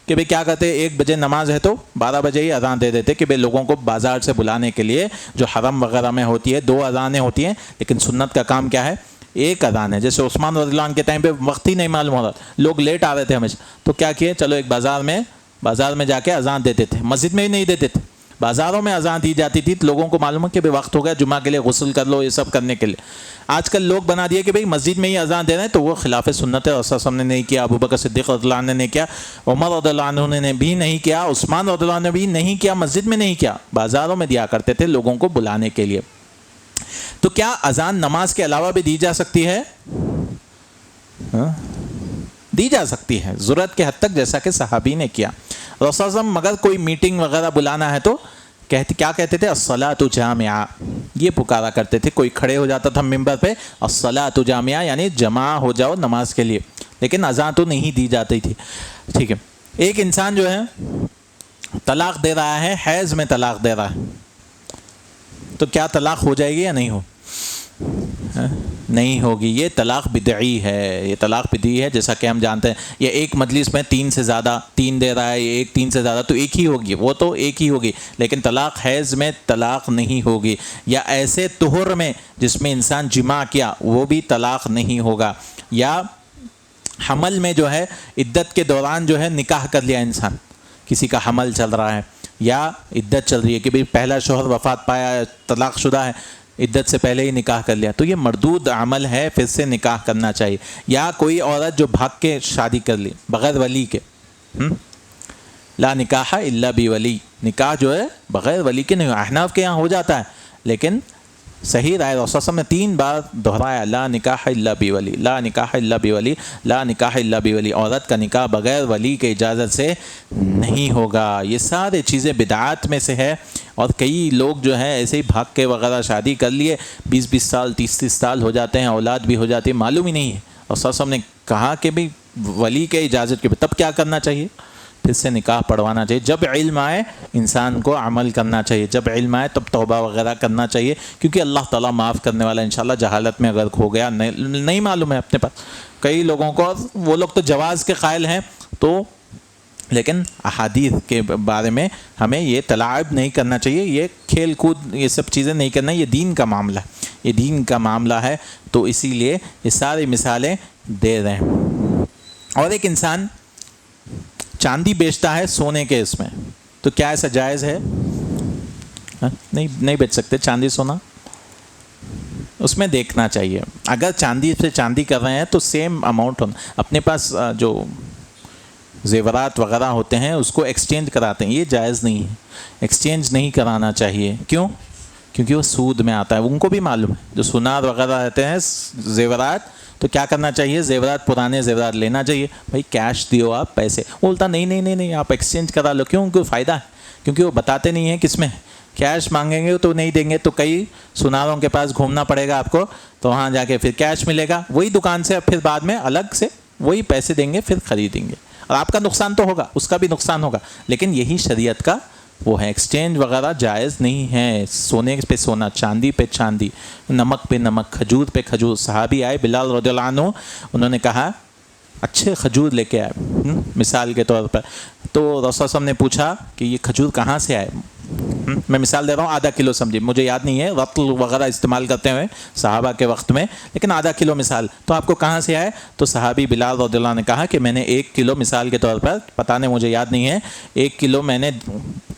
کہ بھئی کیا کہتے 1 بجے نماز ہے تو 12 بجے ہی اذان دے دیتے کہ بھئی لوگوں کو بازار سے بلانے کے لیے. جو حرم وغیرہ میں ہوتی ہے 2 اذانیں ہوتی ہیں لیکن سنت کا کام کیا ہے؟ 1 اذان ہے. جیسے عثمان رضی اللہ عنہ کے ٹائم پہ وقت ہی نہیں معلوم ہو رہا, لوگ لیٹ آ رہے تھے ہمیشہ, تو کیا کیے چلو ایک بازار میں جا کے اذان دیتے تھے. مسجد میں ہی نہیں دیتے تھے, بازاروں میں اذان دی جاتی تھی. لوگوں کو معلوم ہے کہ بھئی وقت ہو گیا جمعہ کے لیے, غسل کر لو, یہ سب کرنے کے لیے. آج کل لوگ بنا دیے کہ بھئی مسجد میں ہی اذان دے رہے ہیں تو وہ خلاف سنت ہے. رسول صلی اللہ علیہ وسلم نے نہیں کیا, ابو بکر صدیق رضی اللہ عنہ نے کیا, عمر رضی اللہ عنہ نے بھی نہیں کیا, عثمان رضی اللہ عنہ نے بھی نہیں کیا, مسجد میں نہیں کیا, بازاروں میں دیا کرتے تھے لوگوں کو بلانے کے لیے. تو کیا اذان نماز کے علاوہ بھی دی جا سکتی ہے؟ دی جا سکتی ہے ضرورت کے حد تک, جیسا کہ صحابی نے کیا. رسول صلی اللہ علیہ وسلم مگر کوئی میٹنگ وغیرہ بلانا ہے تو کیا کہتے تھے؟ الصلاۃ جامعہ, یہ پکارا کرتے تھے. کوئی کھڑے ہو جاتا تھا ممبر پہ, الصلاۃ جامعہ یعنی جمع ہو جاؤ نماز کے لیے, لیکن اذان تو نہیں دی جاتی تھی. ٹھیک ہے, ایک انسان جو ہے طلاق دے رہا ہے, حیض میں طلاق دے رہا ہے, تو کیا طلاق ہو جائے گی یا نہیں ہو؟ نہیں ہوگی. یہ طلاق بدعی ہے, یہ طلاق بدعی ہے. جیسا کہ ہم جانتے ہیں یہ ایک مجلس میں 3 سے زیادہ 3 دے رہا ہے, یہ 3 سے زیادہ, تو ایک ہی ہوگی, وہ تو ایک ہی ہوگی. لیکن طلاق حیض میں طلاق نہیں ہوگی. یا ایسے طہر میں جس میں انسان جماع کیا وہ بھی طلاق نہیں ہوگا. یا حمل میں جو ہے عدت کے دوران جو ہے نکاح کر لیا انسان, کسی کا حمل چل رہا ہے یا عدت چل رہی ہے کہ بھئی پہلا شوہر وفات پایا, طلاق شدہ ہے, عدت سے پہلے ہی نکاح کر لیا, تو یہ مردود عمل ہے, پھر سے نکاح کرنا چاہیے. یا کوئی عورت جو بھاگ کے شادی کر لی بغیر ولی کے, لا نکاح الا بولی, نکاح جو ہے بغیر ولی کے نہیں. احناف کے یہاں ہو جاتا ہے لیکن صحیح رائے رسول صلی اللہ علیہ وسلم نے 3 بار دہرایا, لا نکاح الا بولی, لا نکاح الا بولی, لا نکاح الا بولی. عورت کا نکاح بغیر ولی کے اجازت سے نہیں ہوگا. یہ سارے چیزیں بدعات میں سے ہے. اور کئی لوگ جو ہیں ایسے ہی بھاگ کے وغیرہ شادی کر لیے, 20 سال 30 سال ہو جاتے ہیں, اولاد بھی ہو جاتی ہے, معلوم ہی نہیں ہے. اور رسول صلی اللہ علیہ وسلم نے کہا کہ بھئی ولی کے اجازت کے تب کیا کرنا چاہیے؟ پھر سے نکاح پڑھوانا چاہیے. جب علم آئے انسان کو عمل کرنا چاہیے, جب علم آئے تب توبہ وغیرہ کرنا چاہیے, کیونکہ اللہ تعالیٰ معاف کرنے والا انشاءاللہ. جہالت میں اگر کھو گیا, نہیں معلوم ہے اپنے پاس, کئی لوگوں کو وہ لوگ تو جواز کے قائل ہیں, تو لیکن احادیث کے بارے میں ہمیں یہ تلاعب نہیں کرنا چاہیے, یہ کھیل کود یہ سب چیزیں نہیں کرنا. یہ دین کا معاملہ ہے, یہ دین کا معاملہ ہے, تو اسی لیے یہ ساری مثالیں دے رہے ہیں. اور ایک انسان چاندی بیچتا ہے سونے کے اس میں, تو کیا ایسا جائز ہے؟ نہیں بیچ سکتے چاندی سونا, اس میں دیکھنا چاہیے. اگر چاندی سے چاندی کر رہے ہیں تو سیم اماؤنٹ ہونا. اپنے پاس جو زیورات وغیرہ ہوتے ہیں اس کو ایکسچینج کراتے ہیں, یہ جائز نہیں ہے, ایکسچینج نہیں کرانا چاہیے. کیوں؟ کیونکہ وہ سود میں آتا ہے. ان کو بھی معلوم ہے, جو سونار وغیرہ رہتے ہیں زیورات, تو کیا کرنا چاہیے؟ زیورات پرانے زیورات لینا چاہیے. بھائی کیش دیو آپ پیسے, وہ بولتا نہیں آپ ایکسچینج کرا لو. کیوں؟ ان کو فائدہ ہے, کیونکہ وہ بتاتے نہیں ہیں کس میں. کیش مانگیں گے تو نہیں دیں گے, تو کئی سناروں کے پاس گھومنا پڑے گا آپ کو, تو وہاں جا کے پھر کیش ملے گا وہی دکان سے, پھر بعد میں الگ سے وہی پیسے دیں گے, پھر خریدیں گے. اور آپ کا نقصان تو ہوگا, اس کا بھی نقصان ہوگا. لیکن یہی شریعت کا وہ ہے, ایکسچینج وغیرہ جائز نہیں ہے. سونے پہ سونا, چاندی پہ چاندی, نمک پہ نمک, کھجور پہ کھجور. صحابی آئے بلال رضی اللہ عنہ, انہوں نے کہا اچھے کھجور لے کے آئے مثال کے طور پر, تو رسول صلی اللہ علیہ وسلم نے پوچھا کہ یہ کھجور کہاں سے آئے. میں مثال دے رہا ہوں, آدھا کلو سمجھے, مجھے یاد نہیں ہے, رطل وغیرہ استعمال کرتے ہوئے صحابہ کے وقت میں, لیکن آدھا کلو مثال, تو آپ کو کہاں سے آئے؟ تو صحابی بلال رضی اللہ عنہ نے کہا کہ میں نے 1 کلو مثال کے طور پر, پتہ نہیں مجھے یاد نہیں ہے, 1 کلو میں نے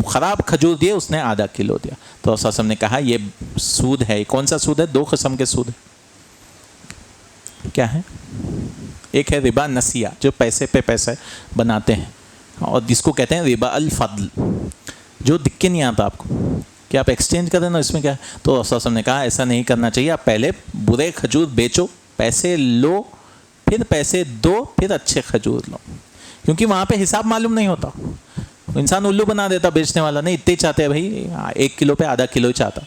خراب کھجور دیے, اس نے آدھا کلو دیا. تو رسول صلی اللہ علیہ وسلم نے کہا یہ سود ہے. کون سا سود ہے؟ 2 قسم کے سود ہے. کیا ہے؟ ایک ہے ربا نسیہ, جو پیسے پہ پیسے بناتے ہیں, اور جس کو کہتے ہیں ربا الفضل, جو دکھ کے نہیں آتا آپ کو کہ آپ ایکسچینج کریں نا, اس میں کیا ہے. تو رسول صلی اللہ علیہ وسلم نے کہا ایسا نہیں کرنا چاہیے. آپ پہلے برے کھجور بیچو, پیسے لو, پھر پیسے دو, پھر اچھے کھجور لو, کیونکہ وہاں پہ حساب معلوم نہیں ہوتا. انسان الو بنا دیتا بیچنے والا, نہیں اتنے چاہتے ہیں بھائی, 1 کلو پہ آدھا کلو ہی چاہتا.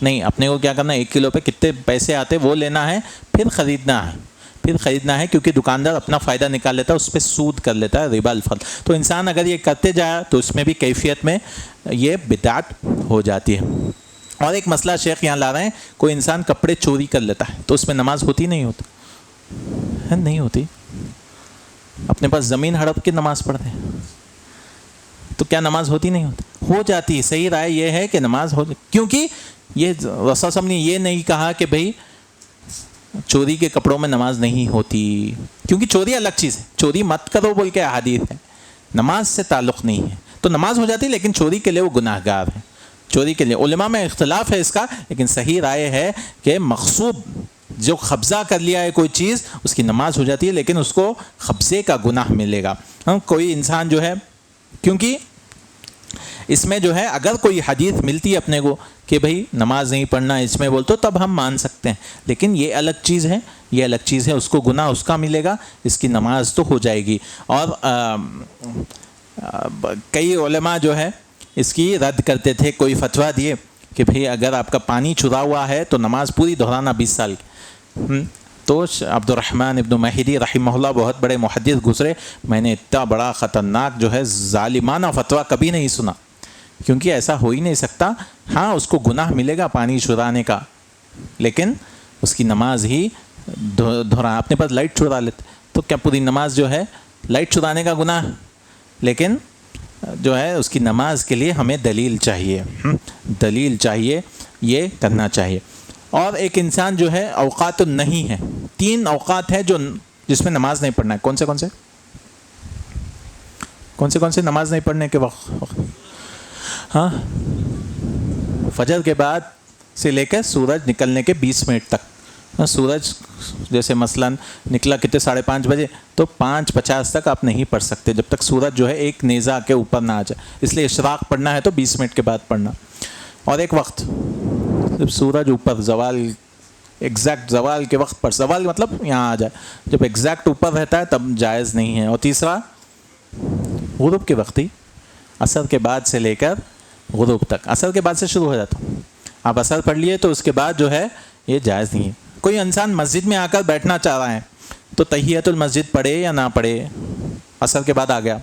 نہیں, اپنے کو کیا کرنا ہے, 1 کلو پہ کتنے پیسے آتے وہ لینا ہے, پھر خریدنا ہے, پھر خریدنا ہے، کیونکہ دکاندار اپنا فائدہ نکال لیتا ہے، اس پہ سود کر لیتا ہے، ربا الفضل. تو انسان اگر یہ کرتے جائے تو اس میں بھی کیفیت میں یہ بدعت ہو جاتی ہے. اور ایک مسئلہ شیخ یہاں لا رہے ہیں، کوئی انسان کپڑے چوری کر لیتا ہے تو اس میں نماز ہوتی نہیں ہوتی؟ نہیں ہوتی. اپنے پاس زمین ہڑپ کے نماز پڑھتے ہیں تو کیا نماز ہوتی نہیں ہوتی؟ ہو جاتی ہے. صحیح رائے یہ ہے کہ نماز ہو، کیونکہ یہ رسول صلی اللہ علیہ وسلم نے یہ نہیں کہا کہ بھئی چوری کے کپڑوں میں نماز نہیں ہوتی، کیونکہ چوری الگ چیز ہے. چوری مت کرو بول کے احادیث ہے، نماز سے تعلق نہیں ہے. تو نماز ہو جاتی ہے لیکن چوری کے لیے وہ گناہ گار ہے. چوری کے لیے علماء میں اختلاف ہے اس کا، لیکن صحیح رائے ہے کہ مغصوب جو قبضہ کر لیا ہے کوئی چیز، اس کی نماز ہو جاتی ہے لیکن اس کو قبضے کا گناہ ملے گا. کوئی انسان جو ہے، کیونکہ اس میں جو ہے اگر کوئی حدیث ملتی ہے اپنے کو کہ بھئی نماز نہیں پڑھنا اس میں بول تو تب ہم مان سکتے ہیں، لیکن یہ الگ چیز ہے، یہ الگ چیز ہے. اس کو گناہ اس کا ملے گا، اس کی نماز تو ہو جائے گی. اور کئی علماء جو ہے اس کی رد کرتے تھے، کوئی فتویٰ دیے کہ بھئی اگر آپ کا پانی چرا ہوا ہے تو نماز پوری دہرانا 20 سال کی. تو عبد الرحمن ابن مہدی رحمہ اللہ بہت بڑے محدث گزرے، میں نے اتنا بڑا خطرناک جو ہے ظالمانہ فتویٰ کبھی نہیں سنا، کیونکہ ایسا ہو ہی نہیں سکتا. ہاں اس کو گناہ ملے گا پانی چرانے کا، لیکن اس کی نماز ہی دہرا. اپنے پاس لائٹ چرا لیتے تو کیا پوری نماز جو ہے لائٹ چرانے کا گناہ؟ لیکن جو ہے اس کی نماز کے لیے ہمیں دلیل چاہیے، دلیل چاہیے، یہ کرنا چاہیے. اور ایک انسان جو ہے اوقات نہیں ہے، 3 اوقات ہیں جس میں نماز نہیں پڑھنا ہے. کون سے کون سے نماز نہیں پڑھنے کے وقت؟ ہاں، فجر کے بعد سے لے کر سورج نکلنے کے 20 منٹ تک. سورج جیسے مثلا نکلا کتنے 5:30 بجے، تو 5:50 تک آپ نہیں پڑھ سکتے جب تک سورج جو ہے ایک نیزہ کے اوپر نہ آ جائے. اس لیے اشراق پڑھنا ہے تو 20 منٹ کے بعد پڑھنا. اور ایک وقت جب سورج اوپر زوال، ایگزیکٹ زوال کے وقت پر، زوال مطلب یہاں آ جائے، جب ایگزیکٹ اوپر رہتا ہے تب جائز نہیں ہے. اور تیسرا غروب کے وقت ہی، عصر کے بعد سے لے کر غروب تک. عصر کے بعد سے شروع ہو جاتا، آپ عصر پڑھ لیے تو اس کے بعد جو ہے یہ جائز نہیں ہے. کوئی انسان مسجد میں آ کر بیٹھنا چاہ رہا ہے تو تحیۃ المسجد پڑھے یا نہ پڑھے؟ عصر کے بعد آ گیا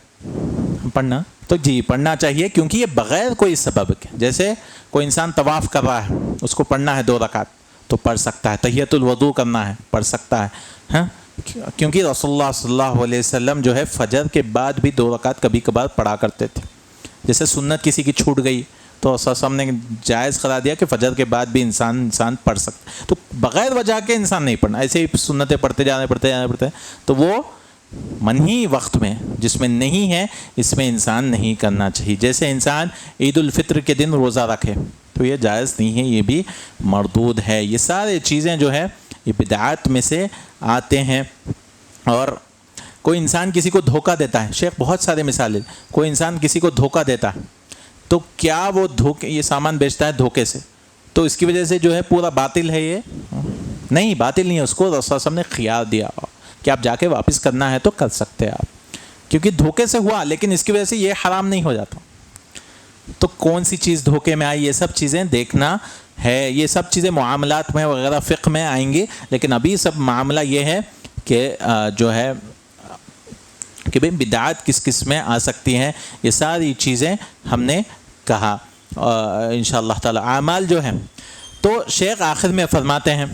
پڑھنا تو جی پڑھنا چاہیے، کیونکہ یہ بغیر کوئی سبب کے، جیسے کوئی انسان طواف کر رہا ہے اس کو پڑھنا ہے 2 رکعت تو پڑھ سکتا ہے. تحیۃ الوضو کرنا ہے پڑھ سکتا ہے، ہاں، کیونکہ رسول اللہ صلی اللہ علیہ وسلم جو ہے فجر کے بعد بھی 2 رکعت کبھی کبھار پڑھا کرتے تھے. جیسے سنت کسی کی چھوٹ گئی تو رسول اللہ نے جائز قرار دیا کہ فجر کے بعد بھی انسان پڑھ سکتا ہے. تو بغیر وجہ کے انسان نہیں پڑھنا، ایسے ہی سنتیں پڑھتے جانے تو وہ منہی وقت میں جس میں نہیں ہے اس میں انسان نہیں کرنا چاہیے. جیسے انسان عید الفطر کے دن روزہ رکھے تو یہ جائز نہیں ہے، یہ بھی مردود ہے. یہ سارے چیزیں جو ہے یہ بدعات میں سے آتے ہیں. اور کوئی انسان کسی کو دھوکہ دیتا ہے، شیخ بہت سارے مثالیں، کوئی انسان کسی کو دھوکہ دیتا ہے تو کیا وہ یہ سامان بیچتا ہے دھوکے سے تو اس کی وجہ سے جو ہے پورا باطل ہے؟ یہ نہیں، باطل نہیں ہے. اس کو رسول صلی اللہ علیہ وسلم نے خیار دیا کہ آپ جا کے واپس کرنا ہے تو کر سکتے ہیں آپ، کیونکہ دھوکے سے ہوا لیکن اس کی وجہ سے یہ حرام نہیں ہو جاتا. تو کون سی چیز دھوکے میں آئی، یہ سب چیزیں دیکھنا ہے. یہ سب چیزیں معاملات میں وغیرہ فقہ میں آئیں گی، لیکن ابھی سب معاملہ یہ ہے کہ جو ہے کہ بھئی بدعات کس کس میں آ سکتی ہیں. یہ ساری چیزیں ہم نے کہا انشاءاللہ تعالی. اعمال جو ہیں تو شیخ آخر میں فرماتے ہیں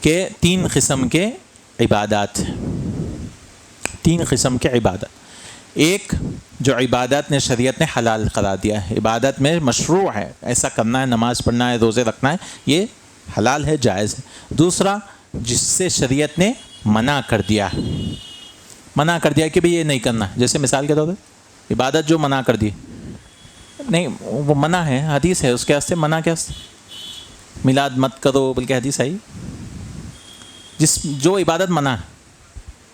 کہ 3 قسم کے عبادات، 3 قسم کے عبادت. ایک جو عبادت نے شریعت نے حلال قرار دیا ہے، عبادت میں مشروع ہے، ایسا کرنا ہے، نماز پڑھنا ہے، روزے رکھنا ہے، یہ حلال ہے، جائز ہے. دوسرا جس سے شریعت نے منع کر دیا کہ بھی یہ نہیں کرنا. جیسے مثال کے طور پہ عبادت جو منع کر دی، نہیں وہ منع ہے، حدیث ہے اس کے واسطے منع. کیا میلاد مت کرو بلکہ حدیث آئی جو عبادت منع ہے.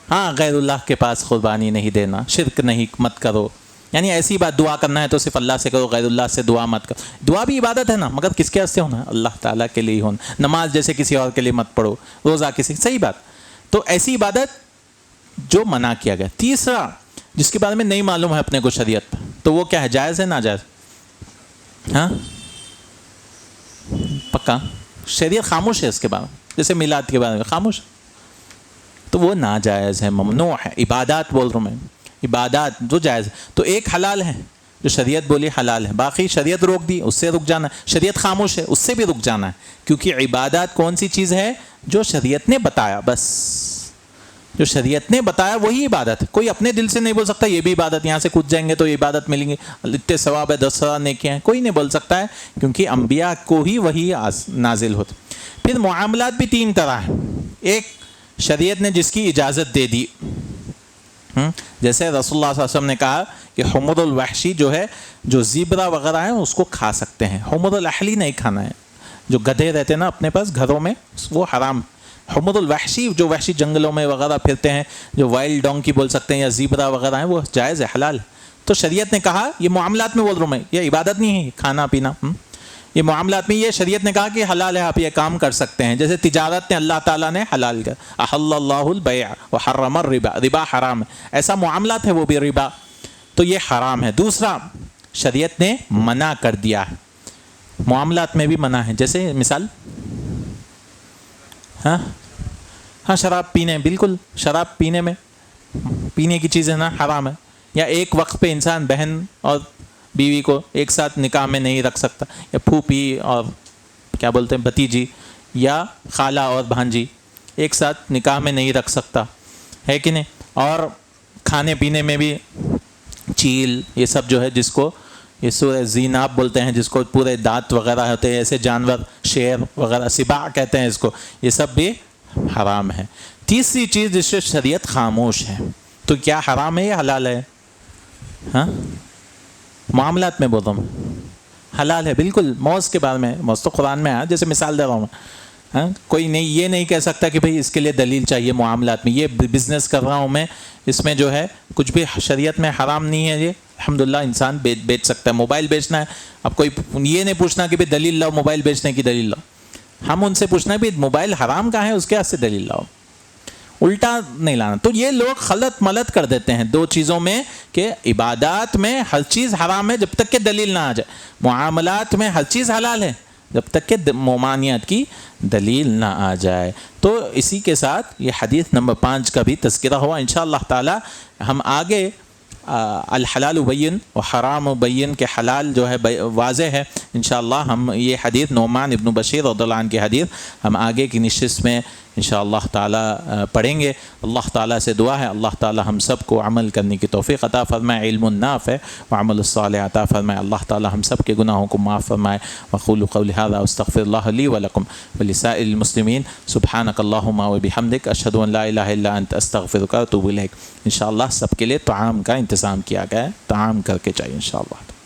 ہاں، غیر اللہ کے پاس قربانی نہیں دینا، شرک نہیں مت کرو، یعنی ایسی بات دعا کرنا ہے تو صرف اللہ سے کرو، غیر اللہ سے دعا مت کرو. دعا بھی عبادت ہے نا، مگر کس کے واسطے ہونا ہے؟ اللہ تعالیٰ کے لیے ہونا. نماز جیسے کسی اور کے لیے مت پڑھو، روزہ کسی، صحیح بات. تو ایسی عبادت جو منع کیا گیا. تیسرا جس کے بارے میں نہیں معلوم ہے اپنے کو شریعت، تو وہ کیا ہے، جائز ہے ناجائز؟ ہاں پکا شریعت خاموش ہے اس کے بارے میں. جیسے میلاد کے بارے میں خاموش. تو وہ ناجائز ہے، ممنوع ہے. عبادات بول رہا ہوں میں، عبادات جو جائز ہے. تو ایک حلال ہے جو شریعت بولی حلال ہے، باقی شریعت روک دی، اس سے رک جانا ہے. شریعت خاموش ہے، اس سے بھی رک جانا ہے. کیونکہ عبادات کون سی چیز ہے؟ جو شریعت نے بتایا، بس جو شریعت نے بتایا وہی عبادت ہے. کوئی اپنے دل سے نہیں بول سکتا یہ بھی عبادت، یہاں سے کود جائیں گے تو یہ عبادت ملیں گے، اتنے ثواب ہے 10,000 نیکیاں ہیں، کوئی نہیں بول سکتا ہے، کیونکہ انبیاء کو ہی وہی نازل ہوتا. پھر معاملات بھی 3 طرح ہیں. ایک شریعت نے جس کی اجازت دے دی، جیسے رسول اللہ صلی اللہ علیہ وسلم نے کہا کہ حمر الوحشی جو ہے، جو زیبرا وغیرہ ہیں اس کو کھا سکتے ہیں، حمر الاہلی نہیں کھانا ہے. جو گدھے رہتے ہیں نا اپنے پاس گھروں میں، وہ حرام. حمر الوحشی جو وحشی جنگلوں میں وغیرہ پھرتے ہیں، جو وائلڈ ڈونکی بول سکتے ہیں یا زیبرا وغیرہ ہیں، وہ جائز ہے، حلال. تو شریعت نے کہا، یہ معاملات میں بول رہا ہوں میں، یہ عبادت نہیں ہے کھانا پینا، یہ معاملات میں یہ شریعت نے کہا کہ حلال ہے، آپ یہ کام کر سکتے ہیں. جیسے تجارت نے اللہ تعالیٰ نے حلال کر، احل اللہ البیع وحرم الربا، ربا حرام ہے. ایسا معاملات ہے وہ بھی ربا، تو یہ حرام ہے. دوسرا شریعت نے منع کر دیا ہے، معاملات میں بھی منع ہے. جیسے مثال ہاں شراب پینے، بالکل شراب پینے میں، پینے کی چیزیں نا حرام ہے. یا ایک وقت پہ انسان بہن اور بیوی کو ایک ساتھ نکاح میں نہیں رکھ سکتا، یا پھوپھی اور کیا بولتے ہیں بھتیجی، یا خالہ اور بھانجی ایک ساتھ نکاح میں نہیں رکھ سکتا ہے کہ نہیں. اور کھانے پینے میں بھی چیل، یہ سب جو ہے جس کو یہ سورہ زیناب بولتے ہیں، جس کو پورے دانت وغیرہ ہوتے ہیں، ایسے جانور، شیر وغیرہ، سباع کہتے ہیں اس کو، یہ سب بھی حرام ہے. تیسری چیز جس سے شریعت خاموش ہے، تو کیا حرام ہے یا حلال ہے؟ ہاں معاملات میں بول رہا ہوں، حلال ہے بالکل. موز کے بارے میں، موز تو قرآن میں ہے، جیسے مثال دے رہا ہوں. کوئی نہیں یہ نہیں کہہ سکتا کہ بھئی اس کے لیے دلیل چاہیے. معاملات میں یہ بزنس کر رہا ہوں میں، اس میں جو ہے کچھ بھی شریعت میں حرام نہیں ہے، یہ الحمدللہ انسان بیچ سکتا ہے. موبائل بیچنا ہے، اب کوئی یہ نہیں پوچھنا کہ بھئی دلیل لاؤ، موبائل بیچنے کی دلیل لاؤ. ہم ان سے پوچھنا ہے بھئی موبائل حرام کہاں ہے، اس کے ہاتھ سے دلیل لاؤ، الٹا نہیں لانا. تو یہ لوگ خلط ملط کر دیتے ہیں 2 چیزوں میں، کہ عبادات میں ہر چیز حرام ہے جب تک کہ دلیل نہ آ جائے، معاملات میں ہر چیز حلال ہے جب تک کہ ممانعت کی دلیل نہ آ جائے. تو اسی کے ساتھ یہ حدیث نمبر 5 کا بھی تذکرہ ہوا. انشاءاللہ تعالی ہم آگے الحلال بین و حرام بین کے حلال جو ہے واضح ہے. انشاءاللہ ہم یہ حدیث نعمان ابن بشیر رضی اللہ عنہ کی حدیث ہم آگے کی نشست میں انشاءاللہ تعالی پڑھیں گے. اللہ تعالیٰ سے دعا ہے اللہ تعالیٰ ہم سب کو عمل کرنے کی توفیق عطا فرمائے، علم النافع وعمل الصالح عطا فرمائے. اللہ تعالیٰ ہم سب کے گناہوں کو معاف فرمائے. وقول قولی ھذا واستغفر اللہ لی ولکم ولسائر المسلمین. سبحانک اللہم وبحمدک، اشہد ان لا الہ الا انت، استغفرک واتوب الیک. انشاءاللہ سب کے لیے طعام کا انتظام کیا گیا ہے، طعام کر کے چاہیے انشاءاللہ.